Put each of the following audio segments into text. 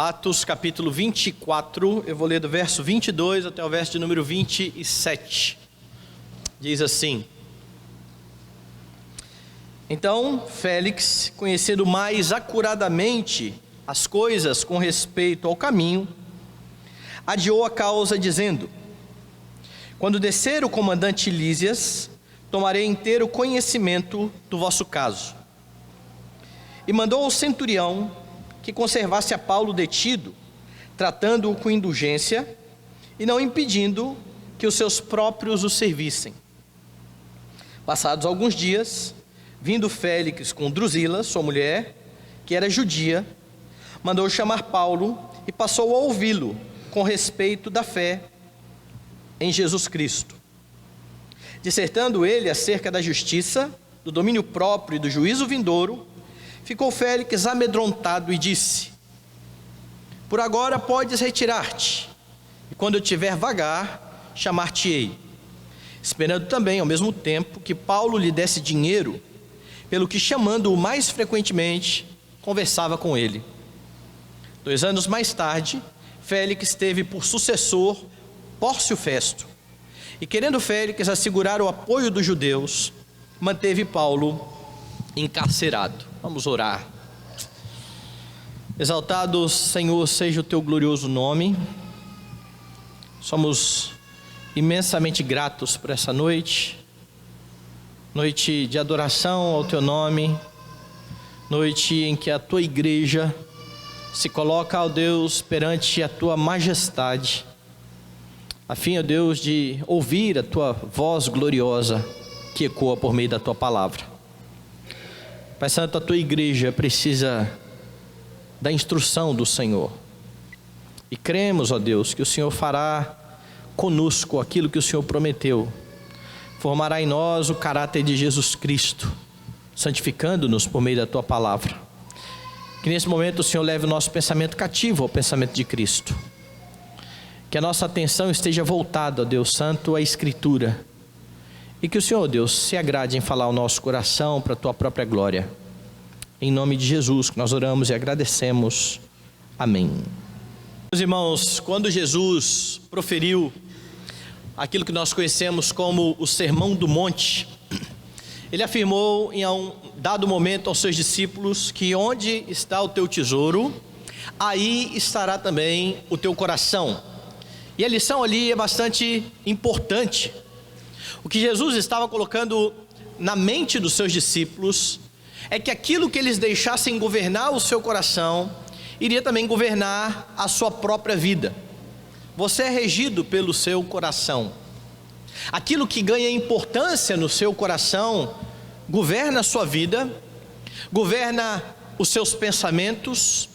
Atos capítulo 24, eu vou ler do verso 22 até o verso de número 27. Diz assim: Então Félix, conhecendo mais acuradamente as coisas com respeito ao caminho, adiou a causa, dizendo: Quando descer o comandante Lísias, tomarei inteiro conhecimento do vosso caso. E mandou ao centurião que conservasse a Paulo detido, tratando-o com indulgência e não impedindo que os seus próprios o servissem. Passados alguns dias, vindo Félix com Drusila, sua mulher, que era judia, mandou chamar Paulo e passou a ouvi-lo com respeito da fé em Jesus Cristo. Dissertando ele acerca da justiça, do domínio próprio e do juízo vindouro, ficou Félix amedrontado e disse: Por agora podes retirar-te, e quando eu tiver vagar, chamar-te-ei, esperando também ao mesmo tempo que Paulo lhe desse dinheiro, pelo que, chamando-o mais frequentemente, conversava com ele. 2 anos mais tarde, Félix teve por sucessor Pórcio Festo, e querendo Félix assegurar o apoio dos judeus, manteve Paulo encarcerado. Vamos orar. Exaltado, Senhor, seja o teu glorioso nome. Somos imensamente gratos por essa noite de adoração ao teu nome, noite em que a tua igreja se coloca, ó Deus, perante a tua majestade, a fim, ó Deus, de ouvir a tua voz gloriosa que ecoa por meio da tua palavra. Pai Santo, a tua igreja precisa da instrução do Senhor, e cremos, ó Deus, que o Senhor fará conosco aquilo que o Senhor prometeu, formará em nós o caráter de Jesus Cristo, santificando-nos por meio da tua palavra. Que nesse momento o Senhor leve o nosso pensamento cativo ao pensamento de Cristo, que a nossa atenção esteja voltada, ó Deus Santo, à Escritura, e que o Senhor, Deus, se agrade em falar ao nosso coração para a tua própria glória. Em nome de Jesus que nós oramos e agradecemos. Amém. Meus irmãos, quando Jesus proferiu aquilo que nós conhecemos como o Sermão do Monte, ele afirmou em um dado momento aos seus discípulos que onde está o teu tesouro, aí estará também o teu coração. E a lição ali é bastante importante. O que Jesus estava colocando na mente dos seus discípulos é que aquilo que eles deixassem governar o seu coração, iria também governar a sua própria vida. Você é regido pelo seu coração. Aquilo que ganha importância no seu coração, governa a sua vida, governa os seus pensamentos,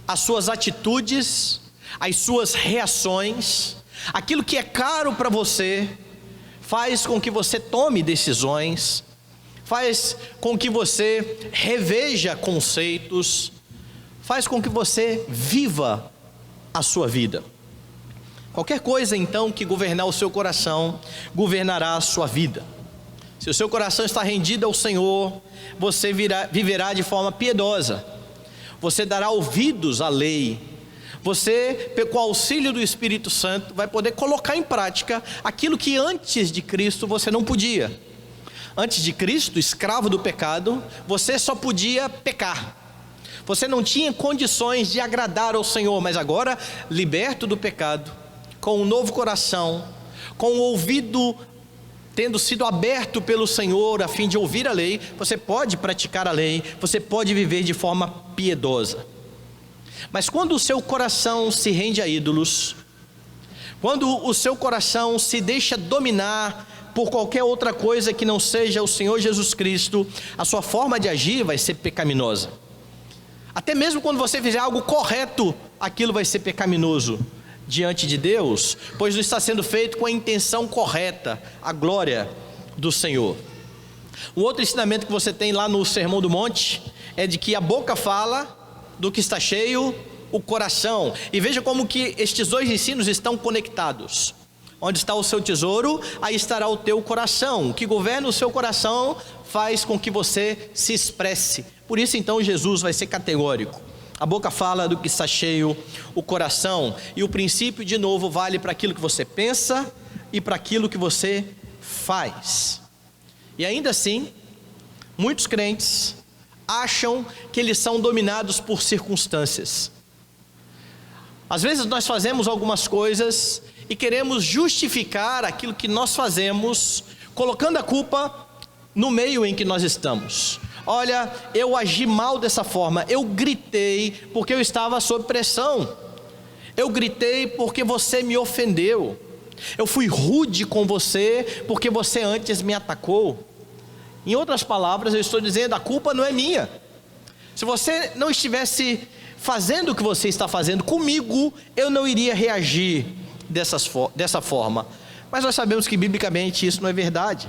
as suas atitudes, as suas reações. Aquilo que é caro para você, faz com que você tome decisões, faz com que você reveja conceitos, faz com que você viva a sua vida. Qualquer coisa então que governar o seu coração, governará a sua vida. Se o seu coração está rendido ao Senhor, você viverá de forma piedosa, você dará ouvidos à lei, você, com o auxílio do Espírito Santo, vai poder colocar em prática aquilo que antes de Cristo você não podia. Antes de Cristo, escravo do pecado, você só podia pecar. Você não tinha condições de agradar ao Senhor, mas agora, liberto do pecado, com um novo coração, com o ouvido tendo sido aberto pelo Senhor a fim de ouvir a lei, você pode praticar a lei, você pode viver de forma piedosa. Mas quando o seu coração se rende a ídolos, quando o seu coração se deixa dominar por qualquer outra coisa que não seja o Senhor Jesus Cristo, a sua forma de agir vai ser pecaminosa. Até mesmo quando você fizer algo correto, aquilo vai ser pecaminoso diante de Deus, pois não está sendo feito com a intenção correta, a glória do Senhor. Um outro ensinamento que você tem lá no Sermão do Monte é de que a boca fala do que está cheio o coração. E veja como que estes dois ensinos estão conectados. Onde está o seu tesouro, aí estará o teu coração. O que governa o seu coração faz com que você se expresse. Por isso então Jesus vai ser categórico. A boca fala do que está cheio o coração. E o princípio, de novo, vale para aquilo que você pensa e para aquilo que você faz. E ainda assim, muitos crentes acham que eles são dominados por circunstâncias. Às vezes nós fazemos algumas coisas e queremos justificar aquilo que nós fazemos, colocando a culpa no meio em que nós estamos. Olha, eu agi mal dessa forma, eu gritei porque eu estava sob pressão, eu gritei porque você me ofendeu, eu fui rude com você porque você antes me atacou. Em outras palavras, eu estou dizendo, a culpa não é minha. Se você não estivesse fazendo o que você está fazendo comigo, eu não iria reagir dessa forma. Mas nós sabemos que biblicamente isso não é verdade.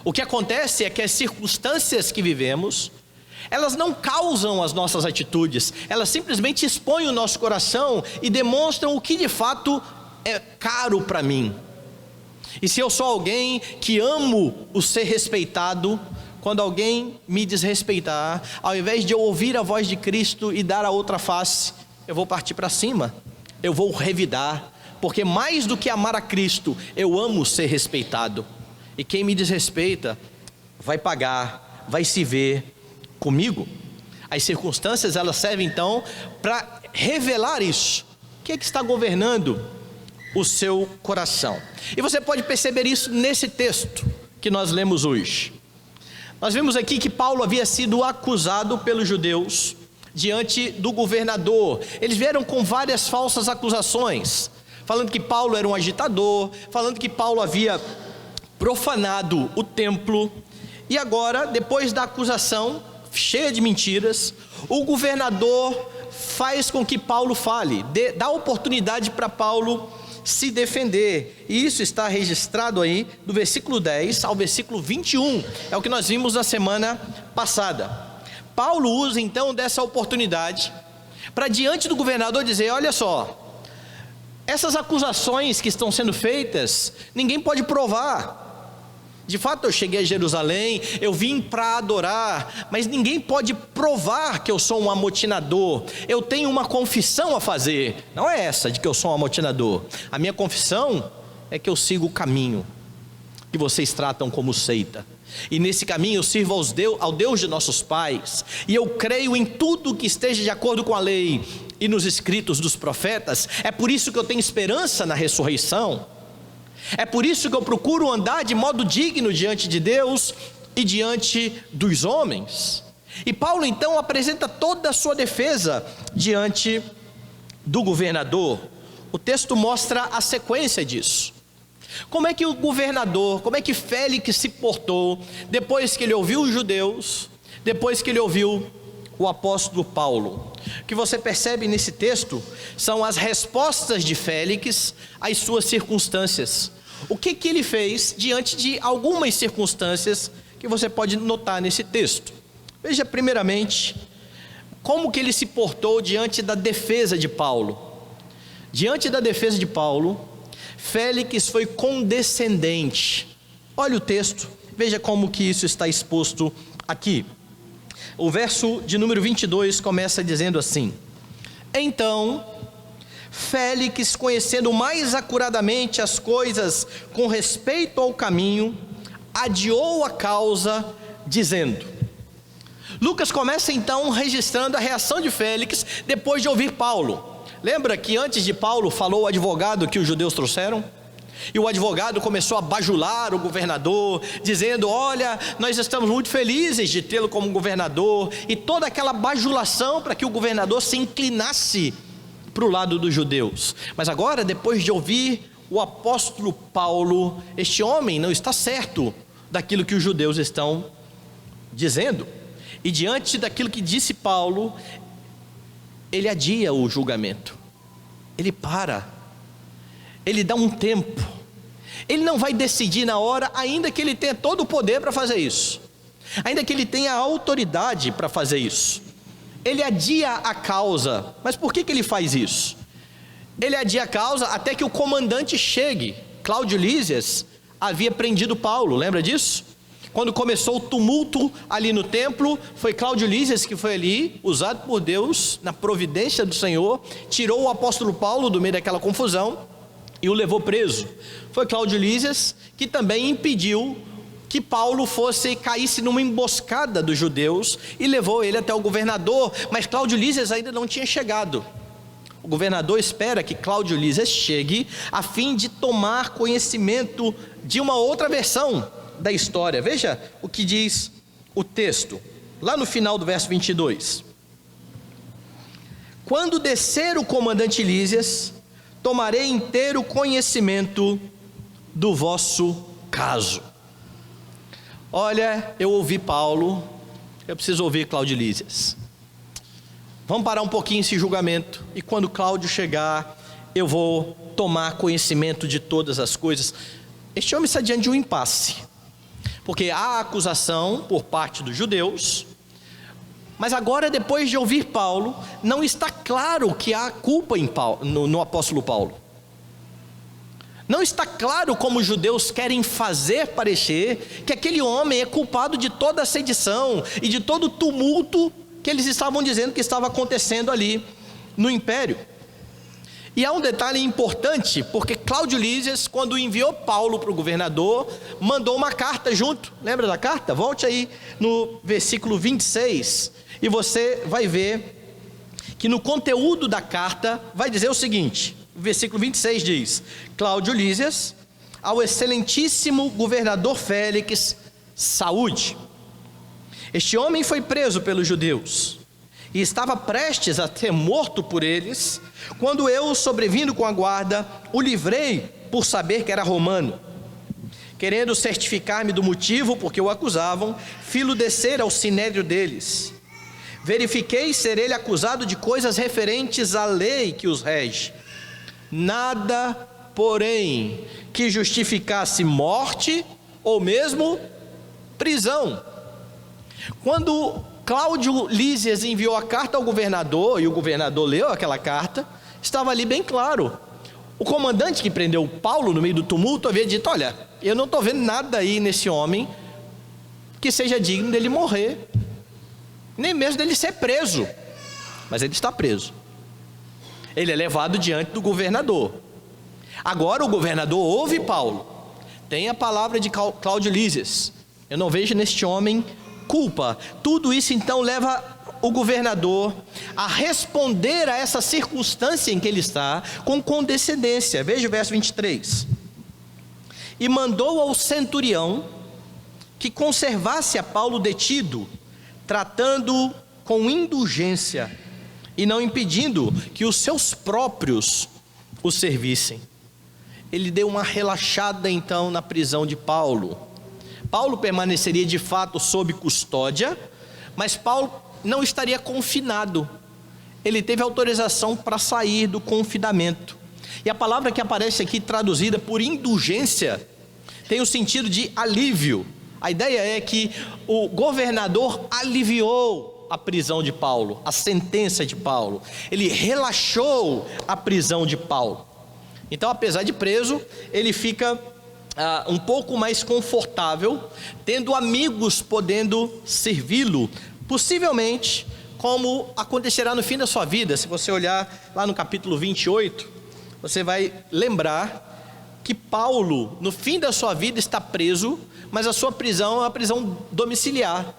O que acontece é que as circunstâncias que vivemos, elas não causam as nossas atitudes, elas simplesmente expõem o nosso coração e demonstram o que de fato é caro para mim. E se eu sou alguém que amo o ser respeitado, quando alguém me desrespeitar, ao invés de eu ouvir a voz de Cristo e dar a outra face, eu vou partir para cima, eu vou revidar, porque mais do que amar a Cristo, eu amo ser respeitado. E quem me desrespeita vai pagar, vai se ver comigo. As circunstâncias, elas servem então para revelar isso. O que é que está governando o seu coração? E você pode perceber isso nesse texto que nós lemos hoje. Nós vimos aqui que Paulo havia sido acusado pelos judeus diante do governador. Eles vieram com várias falsas acusações, falando que Paulo era um agitador, falando que Paulo havia profanado o templo. E agora, depois da acusação cheia de mentiras, o governador faz com que Paulo fale, dá oportunidade para Paulo se defender. E isso está registrado aí do versículo 10 ao versículo 21, é o que nós vimos na semana passada. Paulo usa então dessa oportunidade para diante do governador dizer: olha só, essas acusações que estão sendo feitas, ninguém pode provar. De fato eu cheguei a Jerusalém, eu vim para adorar, mas ninguém pode provar que eu sou um amotinador. Eu tenho uma confissão a fazer, não é essa de que eu sou um amotinador. A minha confissão é que eu sigo o caminho que vocês tratam como seita, e nesse caminho eu sirvo ao Deus de nossos pais, e eu creio em tudo que esteja de acordo com a lei e nos escritos dos profetas. É por isso que eu tenho esperança na ressurreição. É por isso que eu procuro andar de modo digno diante de Deus e diante dos homens. E Paulo então apresenta toda a sua defesa diante do governador. O texto mostra a sequência disso. Como é que o governador, como é que Félix se portou depois que ele ouviu os judeus, depois que ele ouviu o apóstolo Paulo? O que você percebe nesse texto são as respostas de Félix às suas circunstâncias. O que ele fez diante de algumas circunstâncias que você pode notar nesse texto? Veja primeiramente como que ele se portou diante da defesa de Paulo. Diante da defesa de Paulo, Félix foi condescendente. Olha o texto, veja como que isso está exposto aqui. O verso de número 22 começa dizendo assim: então Félix, conhecendo mais acuradamente as coisas com respeito ao caminho, adiou a causa, dizendo. Lucas começa então registrando a reação de Félix depois de ouvir Paulo. Lembra que antes de Paulo falou o advogado que os judeus trouxeram? E o advogado começou a bajular o governador, dizendo: olha, nós estamos muito felizes de tê-lo como governador. E toda aquela bajulação para que o governador se inclinasse para o lado dos judeus. Mas agora, depois de ouvir o apóstolo Paulo, este homem não está certo daquilo que os judeus estão dizendo. E diante daquilo que disse Paulo, ele adia o julgamento. Ele para. Ele dá um tempo. Ele não vai decidir na hora, ainda que ele tenha todo o poder para fazer isso, ainda que ele tenha a autoridade para fazer isso. Ele adia a causa. Mas por que ele faz isso? Ele adia a causa até que o comandante chegue. Cláudio Lísias havia prendido Paulo, lembra disso? Quando começou o tumulto ali no templo, foi Cláudio Lísias que foi ali, usado por Deus, na providência do Senhor, tirou o apóstolo Paulo do meio daquela confusão e o levou preso. Foi Cláudio Lísias que também impediu que Paulo caísse numa emboscada dos judeus e levou ele até o governador, mas Cláudio Lísias ainda não tinha chegado. O governador espera que Cláudio Lísias chegue a fim de tomar conhecimento de uma outra versão da história. Veja o que diz o texto, lá no final do verso 22. Quando descer o comandante Lísias, tomarei inteiro conhecimento do vosso caso. Olha, eu ouvi Paulo, eu preciso ouvir Cláudio Lísias. Vamos parar um pouquinho esse julgamento, e quando Cláudio chegar, eu vou tomar conhecimento de todas as coisas. Este homem está diante de um impasse, porque há acusação por parte dos judeus, mas agora, depois de ouvir Paulo, não está claro que há culpa em no apóstolo Paulo. Não está claro como os judeus querem fazer parecer que aquele homem é culpado de toda a sedição e de todo o tumulto que eles estavam dizendo que estava acontecendo ali no império. E há um detalhe importante, porque Cláudio Lísias, quando enviou Paulo para o governador, mandou uma carta junto. Lembra da carta? Volte aí no versículo 26 e você vai ver que no conteúdo da carta vai dizer o seguinte. O versículo 26 diz: Cláudio Lísias, ao excelentíssimo governador Félix, saúde. Este homem foi preso pelos judeus e estava prestes a ser morto por eles, quando eu, sobrevindo com a guarda, o livrei por saber que era romano. Querendo certificar-me do motivo por que o acusavam, fi-lo descer ao sinédrio deles. Verifiquei ser ele acusado de coisas referentes à lei que os rege. Nada, porém, que justificasse morte ou mesmo prisão. Quando Cláudio Lísias enviou a carta ao governador, e o governador leu aquela carta, estava ali bem claro. O comandante que prendeu Paulo no meio do tumulto havia dito: olha, eu não estou vendo nada aí nesse homem que seja digno dele morrer, nem mesmo dele ser preso, mas ele está preso. Ele é levado diante do governador. Agora o governador ouve Paulo, tem a palavra de Cláudio Lísias. Eu não vejo neste homem culpa. Tudo isso então leva o governador a responder a essa circunstância em que ele está com condescendência. Veja o verso 23. E mandou ao centurião que conservasse a Paulo detido, tratando com indulgência e não impedindo que os seus próprios o servissem. Ele deu uma relaxada então na prisão de Paulo. Paulo permaneceria de fato sob custódia, mas Paulo não estaria confinado. Ele teve autorização para sair do confinamento. E a palavra que aparece aqui traduzida por indulgência tem o sentido de alívio. A ideia é que o governador aliviou a prisão de Paulo, a sentença de Paulo. Ele relaxou a prisão de Paulo. Então, apesar de preso, ele fica um pouco mais confortável, tendo amigos podendo servi-lo, possivelmente como acontecerá no fim da sua vida. Se você olhar lá no capítulo 28, você vai lembrar que Paulo, no fim da sua vida, está preso, mas a sua prisão é uma prisão domiciliar.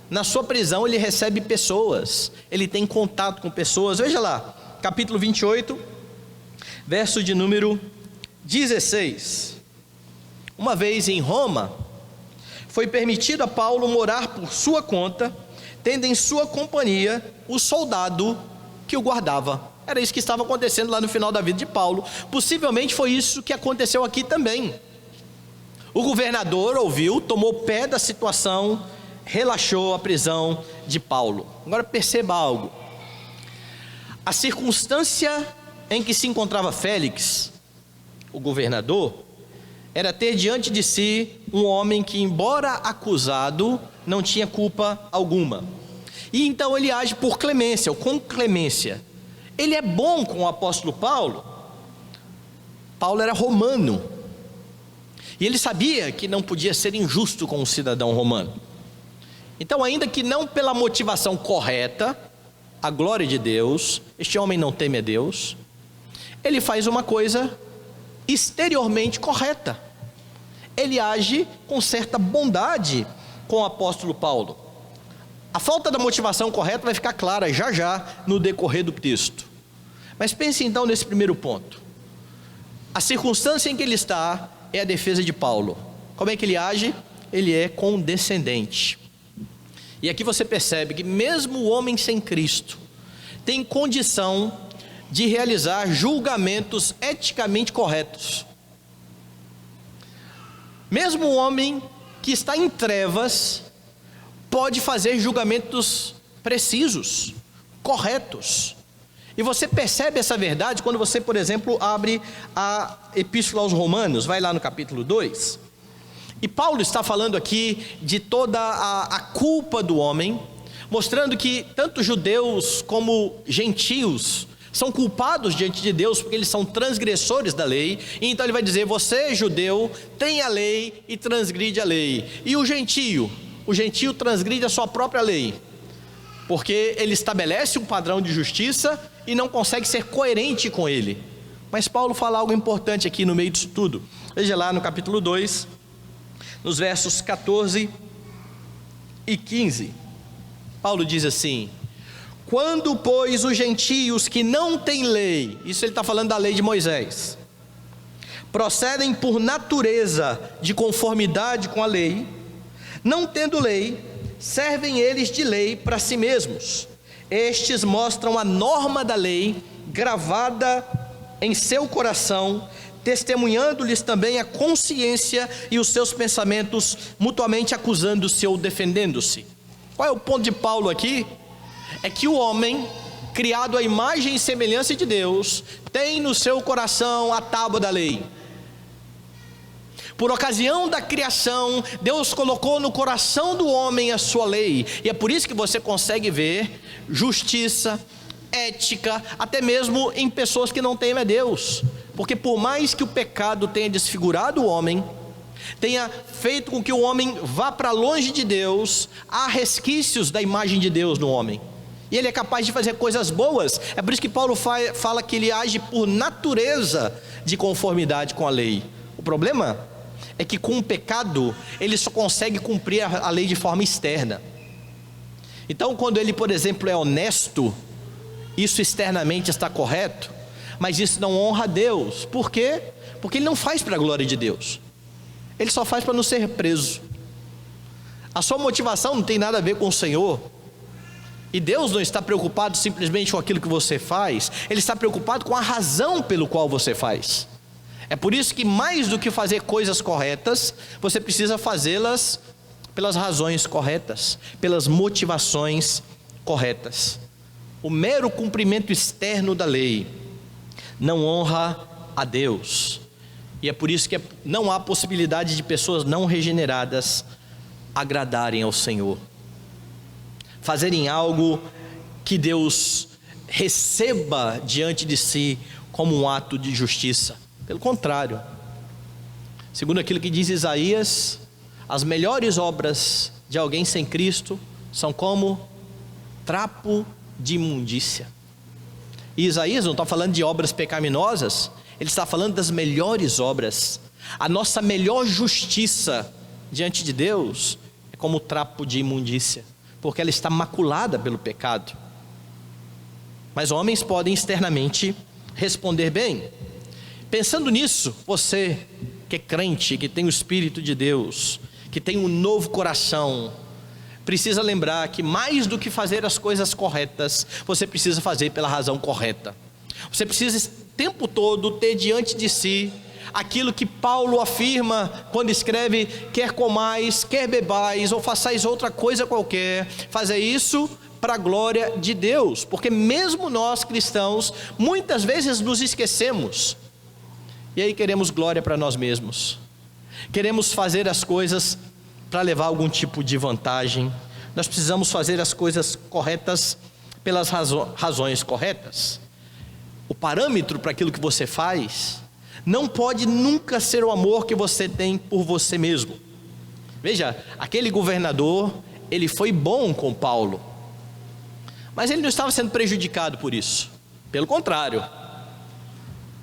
Na sua prisão ele recebe pessoas, ele tem contato com pessoas. Veja lá, capítulo 28, verso de número 16. Uma vez em Roma, foi permitido a Paulo morar por sua conta, tendo em sua companhia o soldado que o guardava. Era isso que estava acontecendo lá no final da vida de Paulo. Possivelmente foi isso que aconteceu aqui também. O governador ouviu, tomou pé da situação, relaxou a prisão de Paulo. Agora perceba algo. A circunstância em que se encontrava Félix, o governador, era ter diante de si um homem que, embora acusado, não tinha culpa alguma. E então ele age por clemência, ou com clemência. Ele é bom com o apóstolo Paulo. Paulo era romano. E ele sabia que não podia ser injusto com o cidadão romano. Então, ainda que não pela motivação correta, a glória de Deus, este homem não teme a Deus, ele faz uma coisa exteriormente correta. Ele age com certa bondade com o apóstolo Paulo. A falta da motivação correta vai ficar clara já já no decorrer do texto. Mas pense então nesse primeiro ponto. A circunstância em que ele está é a defesa de Paulo. Como é que ele age? Ele é condescendente. E aqui você percebe que mesmo o homem sem Cristo tem condição de realizar julgamentos eticamente corretos. Mesmo o homem que está em trevas pode fazer julgamentos precisos, corretos. E você percebe essa verdade quando você, por exemplo, abre a Epístola aos Romanos, vai lá no capítulo 2. E Paulo está falando aqui de toda a culpa do homem, mostrando que tanto judeus como gentios são culpados diante de Deus, porque eles são transgressores da lei. E então ele vai dizer: você, judeu, tem a lei e transgride a lei. E o gentio transgride a sua própria lei, porque ele estabelece um padrão de justiça e não consegue ser coerente com ele. Mas Paulo fala algo importante aqui no meio disso tudo. Veja lá no capítulo 2, nos versos 14 e 15. Paulo diz assim: quando, pois, os gentios que não têm lei, isso ele está falando da lei de Moisés, procedem por natureza de conformidade com a lei, não tendo lei, servem eles de lei para si mesmos. Estes mostram a norma da lei gravada em seu coração, testemunhando-lhes também a consciência e os seus pensamentos, mutuamente acusando-se ou defendendo-se. Qual é o ponto de Paulo aqui? É que o homem, criado à imagem e semelhança de Deus, tem no seu coração a tábua da lei. Por ocasião da criação, Deus colocou no coração do homem a sua lei, e é por isso que você consegue ver justiça, ética, até mesmo em pessoas que não temem a Deus, porque por mais que o pecado tenha desfigurado o homem, tenha feito com que o homem vá para longe de Deus, há resquícios da imagem de Deus no homem, e ele é capaz de fazer coisas boas. É por isso que Paulo fala que ele age por natureza de conformidade com a lei. O problema é que com o pecado ele só consegue cumprir a lei de forma externa. Então, quando ele, por exemplo, é honesto, isso externamente está correto, mas isso não honra a Deus. Por quê? Porque ele não faz para a glória de Deus, ele só faz para não ser preso. A sua motivação não tem nada a ver com o Senhor, e Deus não está preocupado simplesmente com aquilo que você faz, Ele está preocupado com a razão pelo qual você faz. É por isso que mais do que fazer coisas corretas, você precisa fazê-las pelas razões corretas, pelas motivações corretas. O mero cumprimento externo da lei não honra a Deus, e é por isso que não há possibilidade de pessoas não regeneradas agradarem ao Senhor, fazerem algo que Deus receba diante de si como um ato de justiça. Pelo contrário, segundo aquilo que diz Isaías, as melhores obras de alguém sem Cristo são como trapo de imundícia. E Isaías não está falando de obras pecaminosas, ele está falando das melhores obras. A nossa melhor justiça diante de Deus é como trapo de imundícia, porque ela está maculada pelo pecado. Mas homens podem externamente responder bem. Pensando nisso, você que é crente, que tem o Espírito de Deus, que tem um novo coração, precisa lembrar que mais do que fazer as coisas corretas, você precisa fazer pela razão correta. Você precisa o tempo todo ter diante de si aquilo que Paulo afirma quando escreve: quer comais, quer bebais, ou façais outra coisa qualquer, fazer isso para a glória de Deus. Porque mesmo nós cristãos, muitas vezes nos esquecemos, e aí queremos glória para nós mesmos, queremos fazer as coisas para levar algum tipo de vantagem. Nós precisamos fazer as coisas corretas pelas razões corretas. O parâmetro para aquilo que você faz Não pode nunca ser o amor que você tem por você mesmo. Veja, aquele governador, ele foi bom com Paulo, mas ele não estava sendo prejudicado por isso. Pelo contrário,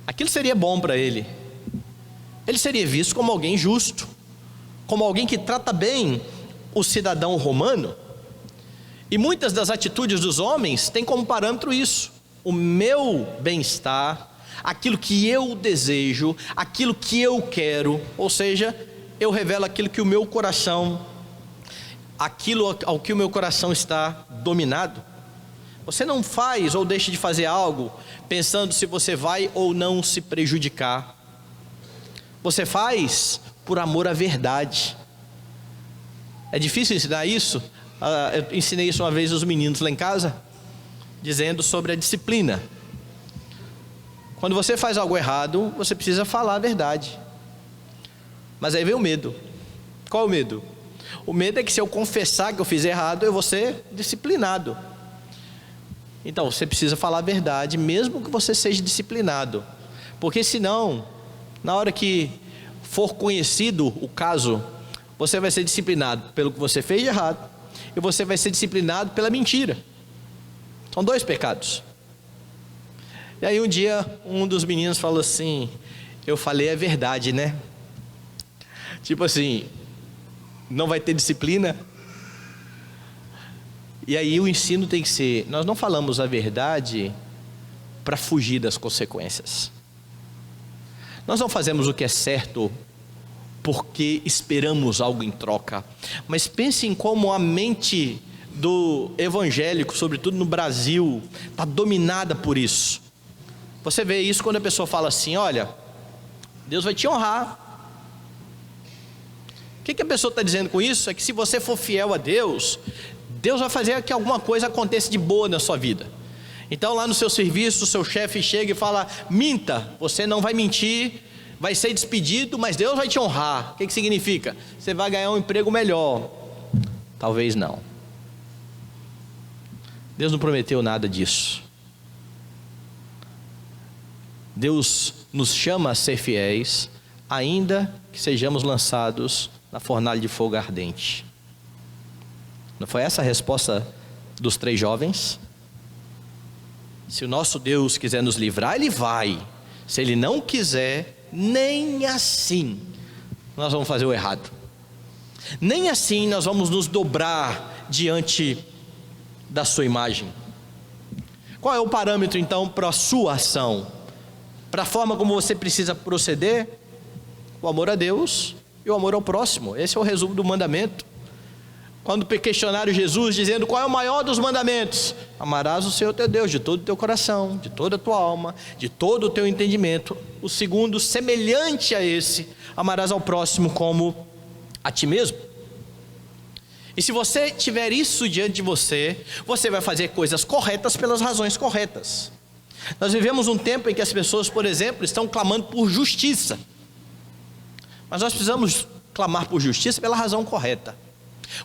aquilo seria bom para ele. Ele seria visto como alguém justo, como alguém que trata bem o cidadão romano. E muitas das atitudes dos homens têm como parâmetro isso: o meu bem-estar, aquilo que eu desejo, aquilo que eu quero. Ou seja, eu revelo aquilo que o meu coração, aquilo ao que o meu coração está dominado. Você não faz ou deixa de fazer algo pensando se você vai ou não se prejudicar. Você faz por amor à verdade. É difícil ensinar isso? Eu ensinei isso uma vez aos meninos lá em casa, dizendo sobre a disciplina. Quando você faz algo errado, você precisa falar a verdade. Mas aí vem o medo. Qual é o medo? O medo é que se eu confessar que eu fiz errado, eu vou ser disciplinado. Então você precisa falar a verdade, mesmo que você seja disciplinado. Porque senão, na hora que for conhecido o caso, você vai ser disciplinado pelo que você fez de errado, e você vai ser disciplinado pela mentira. São dois pecados. E aí um dia um dos meninos falou assim: eu falei a verdade, né? Tipo assim, não vai ter disciplina? E aí o ensino tem que ser: nós não falamos a verdade para fugir das consequências. Nós não fazemos o que é certo porque esperamos algo em troca. Mas pense em como a mente do evangélico, sobretudo no Brasil, está dominada por isso. Você vê isso quando a pessoa fala assim: olha, Deus vai te honrar. O que a pessoa está dizendo com isso? É que se você for fiel a Deus, Deus vai fazer que alguma coisa aconteça de boa na sua vida. Então lá no seu serviço, o seu chefe chega e fala: minta, você não vai mentir, vai ser despedido, mas Deus vai te honrar. O que significa? Você vai ganhar um emprego melhor. Talvez não. Deus não prometeu nada disso. Deus nos chama a ser fiéis, ainda que sejamos lançados na fornalha de fogo ardente. Não foi essa a resposta dos 3 jovens? Se o nosso Deus quiser nos livrar, Ele vai. Se Ele não quiser, nem assim nós vamos fazer o errado. Nem assim nós vamos nos dobrar diante da sua imagem. Qual é o parâmetro então para a sua ação? Para a forma como você precisa proceder? O amor a Deus e o amor ao próximo. Esse é o resumo do mandamento. Quando questionaram Jesus dizendo: qual é o maior dos mandamentos? Amarás o Senhor teu Deus de todo o teu coração, de toda a tua alma, de todo o teu entendimento. O segundo, semelhante a esse: amarás ao próximo como a ti mesmo. E se você tiver isso diante de você, você vai fazer coisas corretas pelas razões corretas. Nós vivemos um tempo em que as pessoas, por exemplo, estão clamando por justiça. Mas nós precisamos clamar por justiça pela razão correta.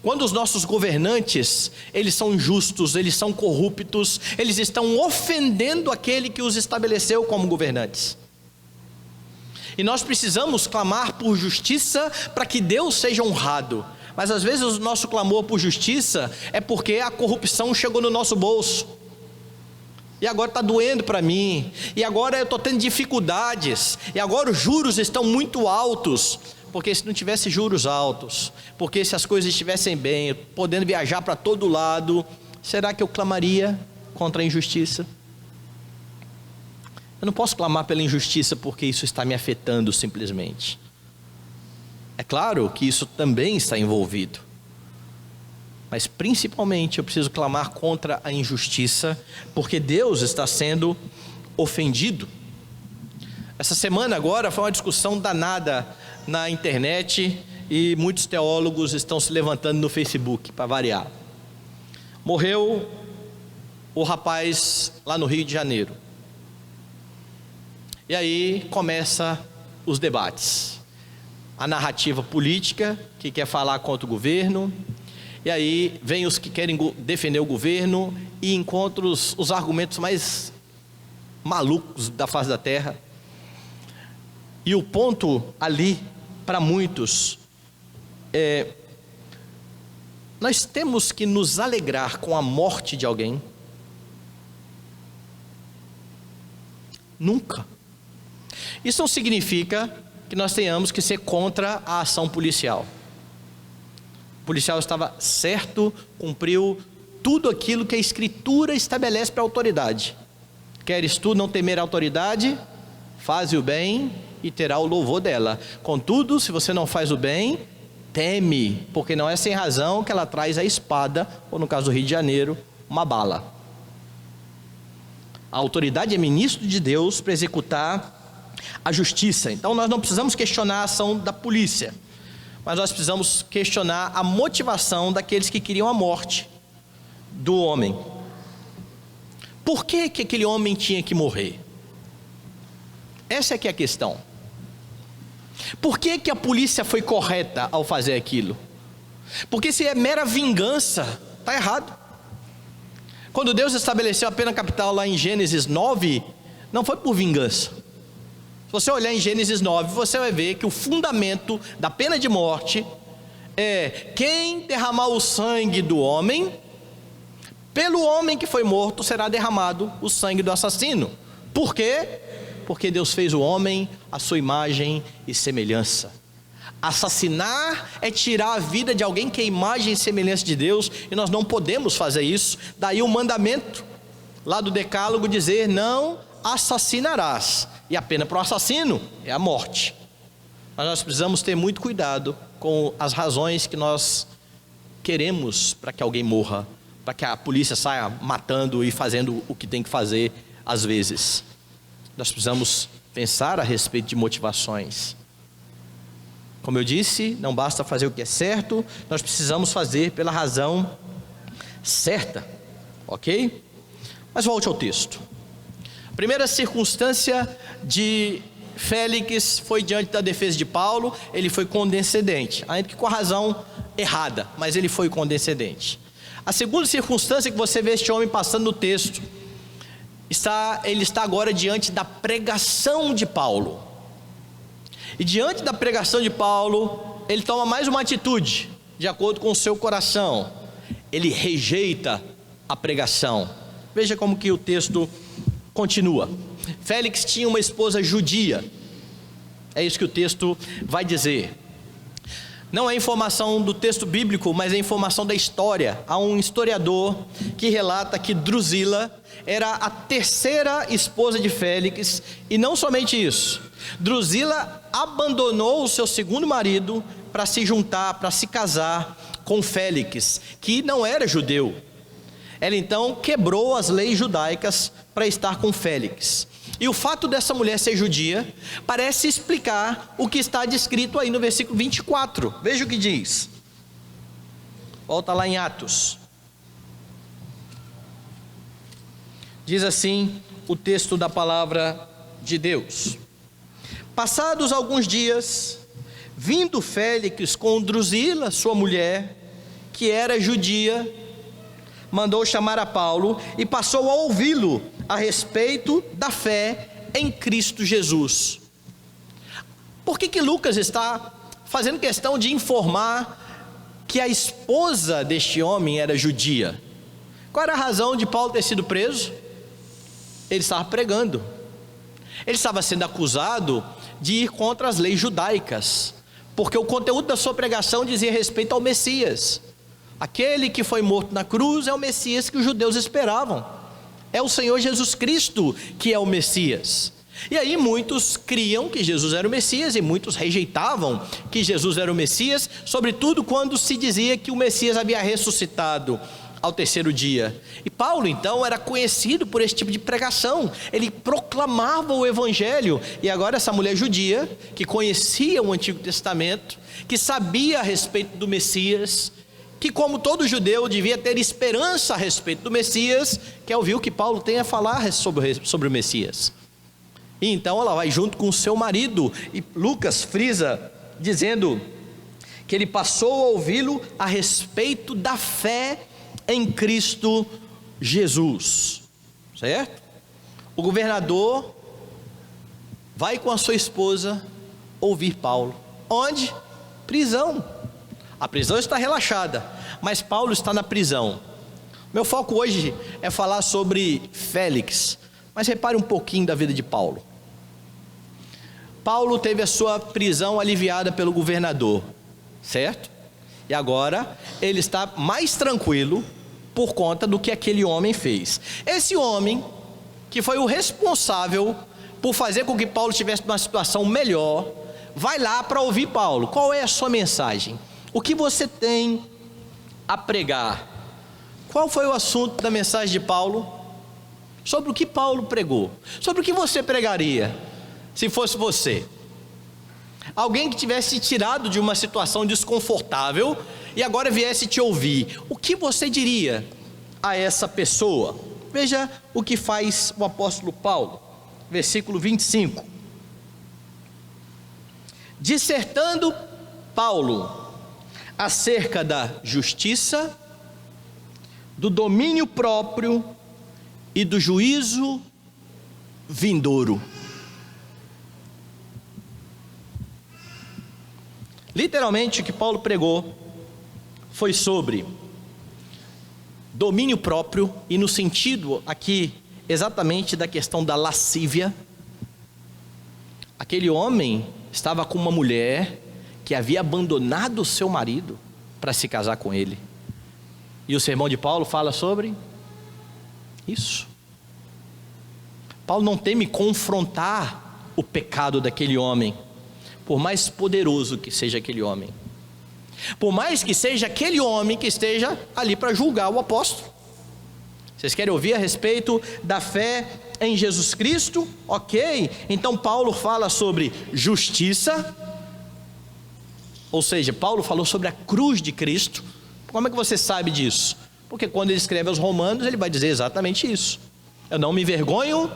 Quando os nossos governantes, eles são injustos, eles são corruptos, eles estão ofendendo aquele que os estabeleceu como governantes. E nós precisamos clamar por justiça para que Deus seja honrado. Mas às vezes o nosso clamor por justiça é porque a corrupção chegou no nosso bolso. E agora está doendo para mim, e agora eu estou tendo dificuldades, e agora os juros estão muito altos. Porque se não tivesse juros altos, porque se as coisas estivessem bem, podendo viajar para todo lado, será que eu clamaria contra a injustiça? Eu não posso clamar pela injustiça porque isso está me afetando simplesmente. É claro que isso também está envolvido, mas principalmente eu preciso clamar contra a injustiça, porque Deus está sendo ofendido. Essa semana agora foi uma discussão danada na internet, e muitos teólogos estão se levantando no Facebook, para variar. Morreu o rapaz lá no Rio de Janeiro. E aí começa os debates. A narrativa política, que quer falar contra o governo. E aí vem os que querem defender o governo e encontram os argumentos mais malucos da face da terra. E o ponto ali, para muitos, nós temos que nos alegrar com a morte de alguém? Nunca. Isso não significa que nós tenhamos que ser contra a ação policial. O policial estava certo, cumpriu tudo aquilo que a Escritura estabelece para a autoridade. Queres tu não temer a autoridade? Faze o bem e terá o louvor dela. Contudo, se você não faz o bem, teme, porque não é sem razão que ela traz a espada, ou no caso do Rio de Janeiro, uma bala. A autoridade é ministro de Deus para executar a justiça. Então nós não precisamos questionar a ação da polícia, mas nós precisamos questionar a motivação daqueles que queriam a morte do homem. Por que que aquele homem tinha que morrer? Essa é que é a questão. Por que que a polícia foi correta ao fazer aquilo? Porque se é mera vingança, está errado. Quando Deus estabeleceu a pena capital lá em Gênesis 9, não foi por vingança. Se você olhar em Gênesis 9, você vai ver que o fundamento da pena de morte é: quem derramar o sangue do homem, pelo homem que foi morto será derramado o sangue do assassino. Por quê? Porque Deus fez o homem à sua imagem e semelhança. Assassinar é tirar a vida de alguém que é imagem e semelhança de Deus, e nós não podemos fazer isso. Daí o mandamento lá do Decálogo dizer: não assassinarás. E a pena para o assassino é a morte. Mas nós precisamos ter muito cuidado com as razões que nós queremos para que alguém morra, para que a polícia saia matando e fazendo o que tem que fazer às vezes. Nós precisamos pensar a respeito de motivações. Como eu disse, não basta fazer o que é certo, nós precisamos fazer pela razão certa, ok? Mas volte ao texto. A primeira circunstância de Félix foi diante da defesa de Paulo, ele foi condescendente, ainda que com a razão errada, mas ele foi condescendente. A segunda circunstância que você vê este homem passando no texto, ele está agora diante da pregação de Paulo. E diante da pregação de Paulo, ele toma mais uma atitude, de acordo com o seu coração. Ele rejeita a pregação. Veja como que o texto continua. Félix tinha uma esposa judia. É isso que o texto vai dizer. Não é informação do texto bíblico, mas é informação da história. Há um historiador que relata que Drusila era a terceira esposa de Félix, e não somente isso. Drusila abandonou o seu segundo marido para se juntar, para se casar com Félix, que não era judeu. Ela então quebrou as leis judaicas para estar com Félix. E o fato dessa mulher ser judia parece explicar o que está descrito aí no versículo 24. Veja o que diz. Volta lá em Atos. Diz assim o texto da palavra de Deus: passados alguns dias, vindo Félix com Drusila, sua mulher, que era judia, mandou chamar a Paulo e passou a ouvi-lo a respeito da fé em Cristo Jesus. Por que Lucas está fazendo questão de informar que a esposa deste homem era judia? Qual era a razão de Paulo ter sido preso? Ele estava pregando. Ele estava sendo acusado de ir contra as leis judaicas, porque o conteúdo da sua pregação dizia respeito ao Messias. Aquele que foi morto na cruz é o Messias que os judeus esperavam. É o Senhor Jesus Cristo que é o Messias. E aí muitos criam que Jesus era o Messias, e muitos rejeitavam que Jesus era o Messias, sobretudo quando se dizia que o Messias havia ressuscitado ao terceiro dia. E Paulo então era conhecido por esse tipo de pregação. Ele proclamava o evangelho. E agora essa mulher judia, que conhecia o Antigo Testamento, que sabia a respeito do Messias, que como todo judeu devia ter esperança a respeito do Messias, quer ouvir o que Paulo tem a falar sobre o Messias. E então ela vai junto com o seu marido, e Lucas frisa dizendo que ele passou a ouvi-lo a respeito da fé em Cristo Jesus, certo? O governador vai com a sua esposa ouvir Paulo. Onde? Prisão. A prisão está relaxada, mas Paulo está na prisão. Meu foco hoje é falar sobre Félix, mas repare um pouquinho da vida de Paulo. Paulo teve a sua prisão aliviada pelo governador, certo? E agora ele está mais tranquilo por conta do que aquele homem fez. Esse homem, que foi o responsável por fazer com que Paulo estivesse numa situação melhor, vai lá para ouvir Paulo. Qual é a sua mensagem? O que você tem a pregar? Qual foi o assunto da mensagem de Paulo? Sobre o que Paulo pregou? Sobre o que você pregaria, se fosse você? Alguém que tivesse tirado de uma situação desconfortável e agora viesse te ouvir, o que você diria a essa pessoa? Veja o que faz o apóstolo Paulo, versículo 25. Dissertando Paulo acerca da justiça, do domínio próprio e do juízo vindouro. Literalmente o que Paulo pregou foi sobre domínio próprio, e no sentido aqui exatamente da questão da lascívia. Aquele homem estava com uma mulher que havia abandonado o seu marido para se casar com ele. E o sermão de Paulo fala sobre isso. Paulo não teme confrontar o pecado daquele homem, por mais poderoso que seja aquele homem, por mais que seja aquele homem que esteja ali para julgar o apóstolo. Vocês querem ouvir a respeito da fé em Jesus Cristo? Ok, então Paulo fala sobre justiça, ou seja, Paulo falou sobre a cruz de Cristo. Como é que você sabe disso? Porque quando ele escreve aos Romanos, ele vai dizer exatamente isso: eu não me envergonho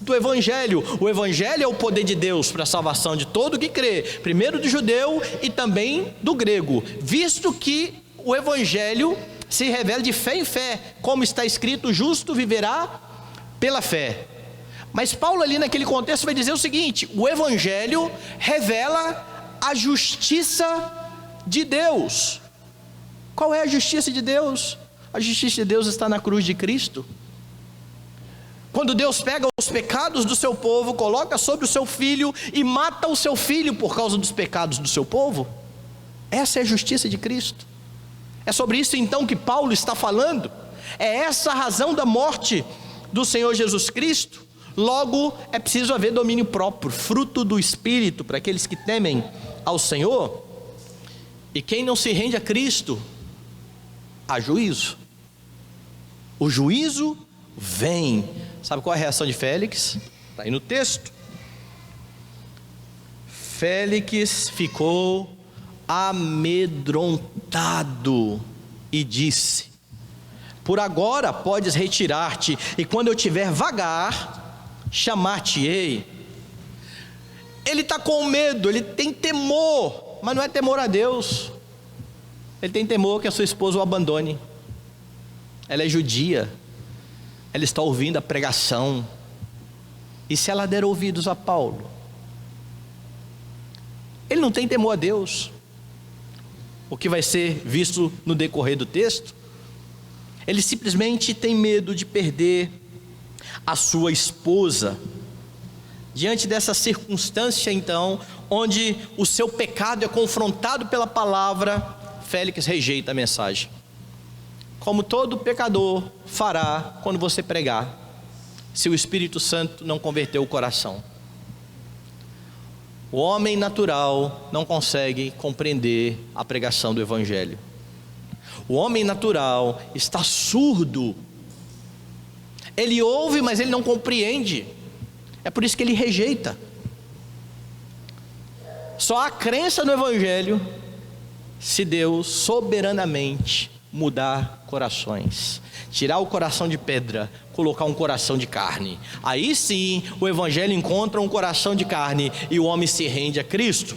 do Evangelho. O Evangelho é o poder de Deus para a salvação de todo que crê, primeiro do judeu e também do grego, visto que o Evangelho se revela de fé em fé, como está escrito: o justo viverá pela fé. Mas Paulo ali naquele contexto vai dizer o seguinte: o Evangelho revela a justiça de Deus. Qual é a justiça de Deus? A justiça de Deus está na cruz de Cristo. Quando Deus pega os pecados do seu povo, coloca sobre o seu filho e mata o seu filho por causa dos pecados do seu povo, essa é a justiça de Cristo. É sobre isso então que Paulo está falando. É essa a razão da morte do Senhor Jesus Cristo. Logo é preciso haver domínio próprio, fruto do Espírito, para aqueles que temem ao Senhor. E quem não se rende a Cristo, há juízo. O juízo vem. Sabe qual é a reação de Félix? Está aí no texto. Félix ficou amedrontado e disse: por agora podes retirar-te, e quando eu tiver vagar, chamar-te-ei. Ele está com medo, ele tem temor, mas não é temor a Deus. Ele tem temor que a sua esposa o abandone. Ela é judia, ela está ouvindo a pregação, e se ela der ouvidos a Paulo? Ele não tem temor a Deus. O que vai ser visto no decorrer do texto, ele simplesmente tem medo de perder a sua esposa. Diante dessa circunstância então, onde o seu pecado é confrontado pela palavra, Félix rejeita a mensagem, como todo pecador fará quando você pregar, se o Espírito Santo não converter o coração. O homem natural não consegue compreender a pregação do Evangelho. O homem natural está surdo. Ele ouve, mas ele não compreende. É por isso que ele rejeita. Só há crença no Evangelho se Deus soberanamente mudar corações, tirar o coração de pedra, colocar um coração de carne. Aí sim o Evangelho encontra um coração de carne e o homem se rende a Cristo.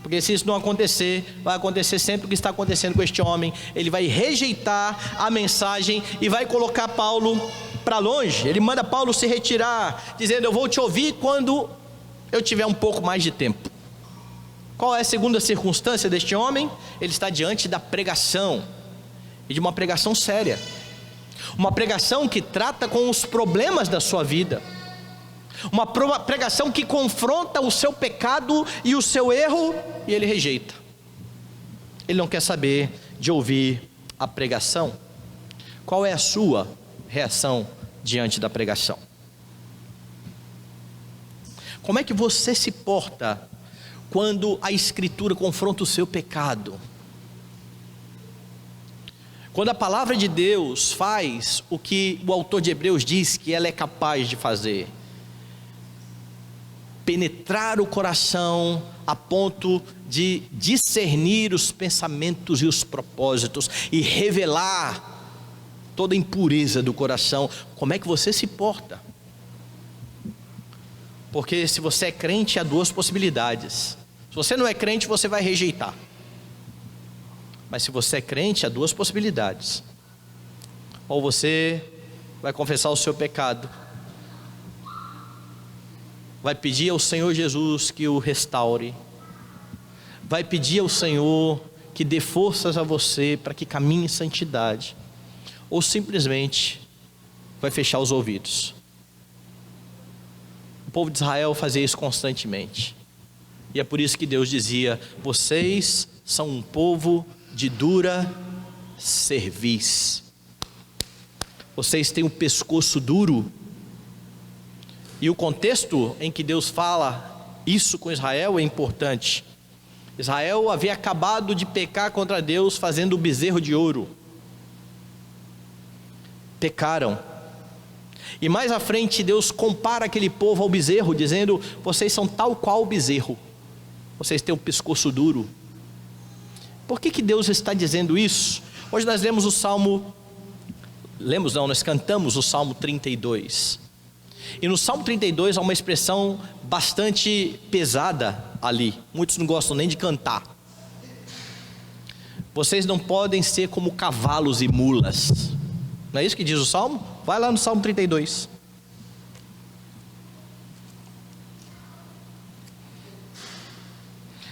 Porque se isso não acontecer, vai acontecer sempre o que está acontecendo com este homem. Ele vai rejeitar a mensagem e vai colocar Paulo para longe. Ele manda Paulo se retirar, dizendo: eu vou te ouvir quando eu tiver um pouco mais de tempo. Qual é a segunda circunstância deste homem? Ele está diante da pregação, e de uma pregação séria, uma pregação que trata com os problemas da sua vida, uma pregação que confronta o seu pecado e o seu erro, e ele rejeita. Ele não quer saber de ouvir a pregação. Qual é a sua reação diante da pregação? Como é que você se porta quando a Escritura confronta o seu pecado? Quando a palavra de Deus faz o que o autor de Hebreus diz que ela é capaz de fazer: penetrar o coração a ponto de discernir os pensamentos e os propósitos e revelar toda a impureza do coração. Como é que você se porta? Porque se você é crente, há duas possibilidades. Se você não é crente, você vai rejeitar. Mas se você é crente, há duas possibilidades. Ou você vai confessar o seu pecado, vai pedir ao Senhor Jesus que o restaure, vai pedir ao Senhor que dê forças a você para que caminhe em santidade, ou simplesmente vai fechar os ouvidos. O povo de Israel fazia isso constantemente, e é por isso que Deus dizia: vocês são um povo de dura cerviz, vocês têm um pescoço duro. E o contexto em que Deus fala isso com Israel é importante. Israel havia acabado de pecar contra Deus fazendo o bezerro de ouro. Pecaram. E mais à frente Deus compara aquele povo ao bezerro, dizendo: vocês são tal qual o bezerro, vocês têm um pescoço duro. Por que Deus está dizendo isso? Hoje nós lemos o Salmo, nós cantamos o Salmo 32. E no Salmo 32 há uma expressão bastante pesada ali. Muitos não gostam nem de cantar. Vocês não podem ser como cavalos e mulas. Não é isso que diz o Salmo? Vai lá no Salmo 32.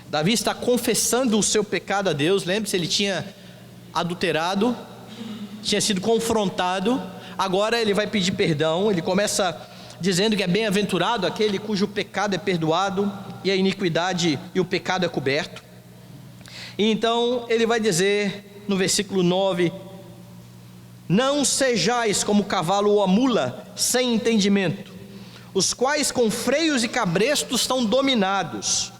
Davi está confessando o seu pecado a Deus. Lembre-se, ele tinha adulterado, tinha sido confrontado. Agora ele vai pedir perdão. Ele começa dizendo que é bem-aventurado aquele cujo pecado é perdoado e a iniquidade e o pecado é coberto. E então ele vai dizer no versículo 9: não sejais como o cavalo ou a mula sem entendimento, os quais com freios e cabrestos estão dominados,